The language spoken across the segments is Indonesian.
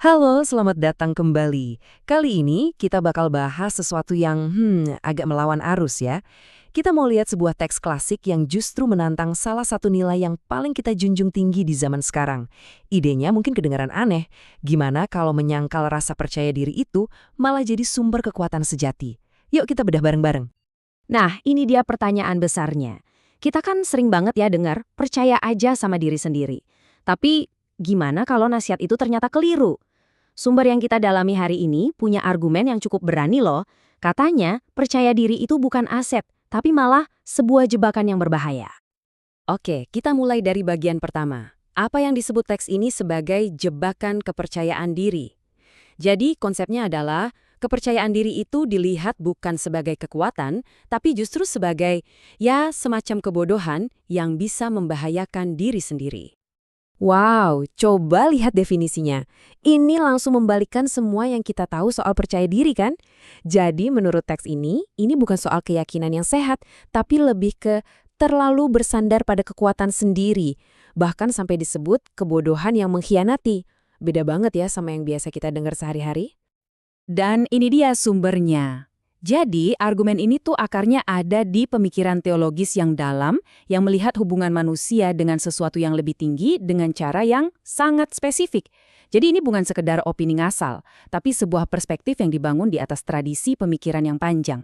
Halo, selamat datang kembali. Kali ini kita bakal bahas sesuatu yang agak melawan arus ya. Kita mau lihat sebuah teks klasik yang justru menantang salah satu nilai yang paling kita junjung tinggi di zaman sekarang. Idenya mungkin kedengaran aneh. Gimana kalau menyangkal rasa percaya diri itu malah jadi sumber kekuatan sejati? Yuk kita bedah bareng-bareng. Nah, ini dia pertanyaan besarnya. Kita kan sering banget ya dengar, percaya aja sama diri sendiri. Tapi, gimana kalau nasihat itu ternyata keliru? Sumber yang kita dalami hari ini punya argumen yang cukup berani loh. Katanya, percaya diri itu bukan aset, tapi malah sebuah jebakan yang berbahaya. Oke, kita mulai dari bagian pertama. Apa yang disebut teks ini sebagai jebakan kepercayaan diri? Jadi konsepnya adalah kepercayaan diri itu dilihat bukan sebagai kekuatan, tapi justru sebagai semacam kebodohan yang bisa membahayakan diri sendiri. Wow, coba lihat definisinya. Ini langsung membalikkan semua yang kita tahu soal percaya diri kan? Jadi menurut teks ini bukan soal keyakinan yang sehat, tapi lebih ke terlalu bersandar pada kekuatan sendiri. Bahkan sampai disebut kebodohan yang mengkhianati. Beda banget ya sama yang biasa kita dengar sehari-hari. Dan ini dia sumbernya. Jadi, argumen ini tuh akarnya ada di pemikiran teologis yang dalam yang melihat hubungan manusia dengan sesuatu yang lebih tinggi dengan cara yang sangat spesifik. Jadi ini bukan sekedar opini ngasal, tapi sebuah perspektif yang dibangun di atas tradisi pemikiran yang panjang.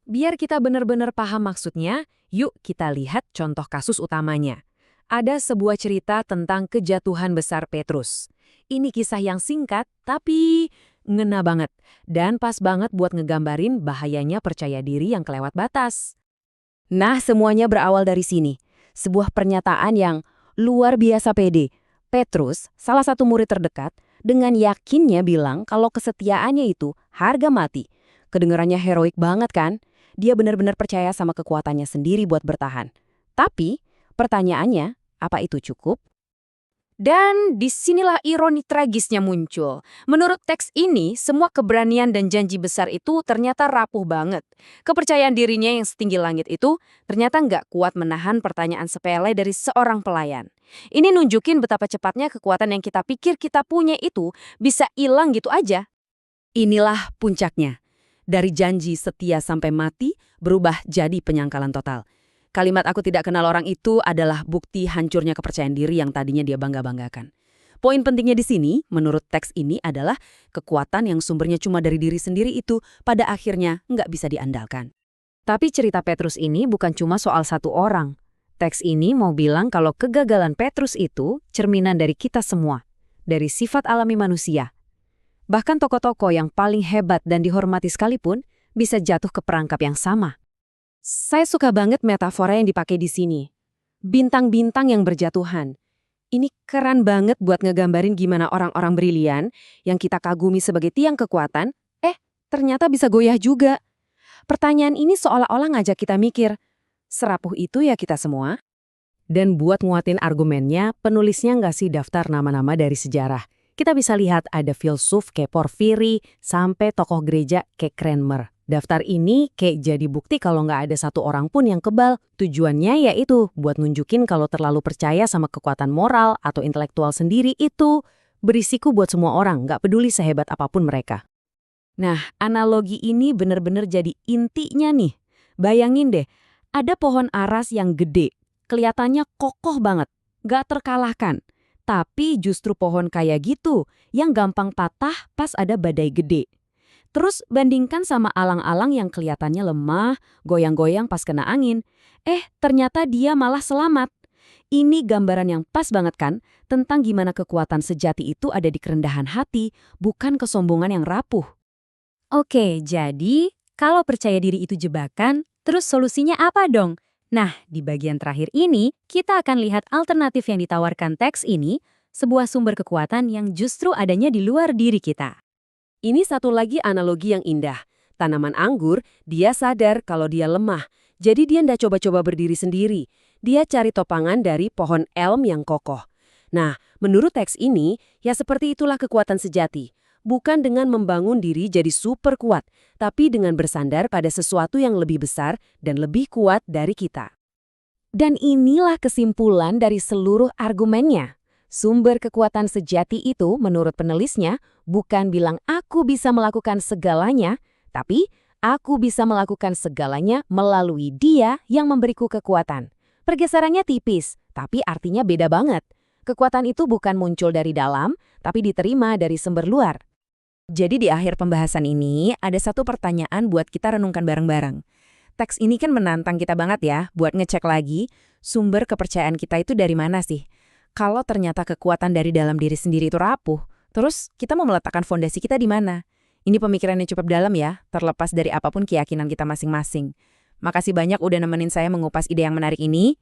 Biar kita benar-benar paham maksudnya, yuk kita lihat contoh kasus utamanya. Ada sebuah cerita tentang kejatuhan besar Petrus. Ini kisah yang singkat, tapi ngena banget. Dan pas banget buat ngegambarin bahayanya percaya diri yang kelewat batas. Nah, semuanya berawal dari sini. Sebuah pernyataan yang luar biasa pede. Petrus, salah satu murid terdekat, dengan yakinnya bilang kalau kesetiaannya itu harga mati. Kedengarannya heroik banget kan? Dia benar-benar percaya sama kekuatannya sendiri buat bertahan. Tapi, pertanyaannya, apa itu cukup? Dan disinilah ironi tragisnya muncul. Menurut teks ini, semua keberanian dan janji besar itu ternyata rapuh banget. Kepercayaan dirinya yang setinggi langit itu ternyata nggak kuat menahan pertanyaan sepele dari seorang pelayan. Ini nunjukin betapa cepatnya kekuatan yang kita pikir kita punya itu bisa hilang gitu aja. Inilah puncaknya. Dari janji setia sampai mati berubah jadi penyangkalan total. Kalimat "aku tidak kenal orang" itu adalah bukti hancurnya kepercayaan diri yang tadinya dia bangga-banggakan. Poin pentingnya di sini, menurut teks ini adalah kekuatan yang sumbernya cuma dari diri sendiri itu pada akhirnya nggak bisa diandalkan. Tapi cerita Petrus ini bukan cuma soal satu orang. Teks ini mau bilang kalau kegagalan Petrus itu cerminan dari kita semua, dari sifat alami manusia. Bahkan tokoh-tokoh yang paling hebat dan dihormati sekalipun bisa jatuh ke perangkap yang sama. Saya suka banget metafora yang dipakai di sini. Bintang-bintang yang berjatuhan. Ini keren banget buat ngegambarin gimana orang-orang brilian yang kita kagumi sebagai tiang kekuatan, ternyata bisa goyah juga. Pertanyaan ini seolah-olah ngajak kita mikir, serapuh itu ya kita semua? Dan buat nguatin argumennya, penulisnya ngasih daftar nama-nama dari sejarah. Kita bisa lihat ada filsuf kayak Porfiri sampai tokoh gereja kayak Cranmer. Daftar ini kayak jadi bukti kalau nggak ada satu orang pun yang kebal. Tujuannya yaitu buat nunjukin kalau terlalu percaya sama kekuatan moral atau intelektual sendiri itu berisiko buat semua orang, nggak peduli sehebat apapun mereka. Nah, analogi ini bener-bener jadi intinya nih. Bayangin deh, ada pohon aras yang gede, kelihatannya kokoh banget, nggak terkalahkan. Tapi justru pohon kayak gitu yang gampang patah pas ada badai gede. Terus bandingkan sama alang-alang yang kelihatannya lemah, goyang-goyang pas kena angin. Ternyata dia malah selamat. Ini gambaran yang pas banget kan tentang gimana kekuatan sejati itu ada di kerendahan hati, bukan kesombongan yang rapuh. Oke, jadi kalau percaya diri itu jebakan, terus solusinya apa dong? Nah, di bagian terakhir ini, kita akan lihat alternatif yang ditawarkan teks ini, sebuah sumber kekuatan yang justru adanya di luar diri kita. Ini satu lagi analogi yang indah. Tanaman anggur, dia sadar kalau dia lemah. Jadi dia ndak coba-coba berdiri sendiri. Dia cari topangan dari pohon elm yang kokoh. Nah, menurut teks ini, ya seperti itulah kekuatan sejati. Bukan dengan membangun diri jadi super kuat, tapi dengan bersandar pada sesuatu yang lebih besar dan lebih kuat dari kita. Dan inilah kesimpulan dari seluruh argumennya. Sumber kekuatan sejati itu menurut penulisnya bukan bilang aku bisa melakukan segalanya, tapi aku bisa melakukan segalanya melalui Dia yang memberiku kekuatan. Pergeserannya tipis, tapi artinya beda banget. Kekuatan itu bukan muncul dari dalam, tapi diterima dari sumber luar. Jadi di akhir pembahasan ini ada satu pertanyaan buat kita renungkan bareng-bareng. Teks ini kan menantang kita banget ya buat ngecek lagi sumber kepercayaan kita itu dari mana sih. Kalau ternyata kekuatan dari dalam diri sendiri itu rapuh, terus kita mau meletakkan fondasi kita di mana? Ini pemikiran yang cukup dalam ya, terlepas dari apapun keyakinan kita masing-masing. Makasih banyak udah nemenin saya mengupas ide yang menarik ini.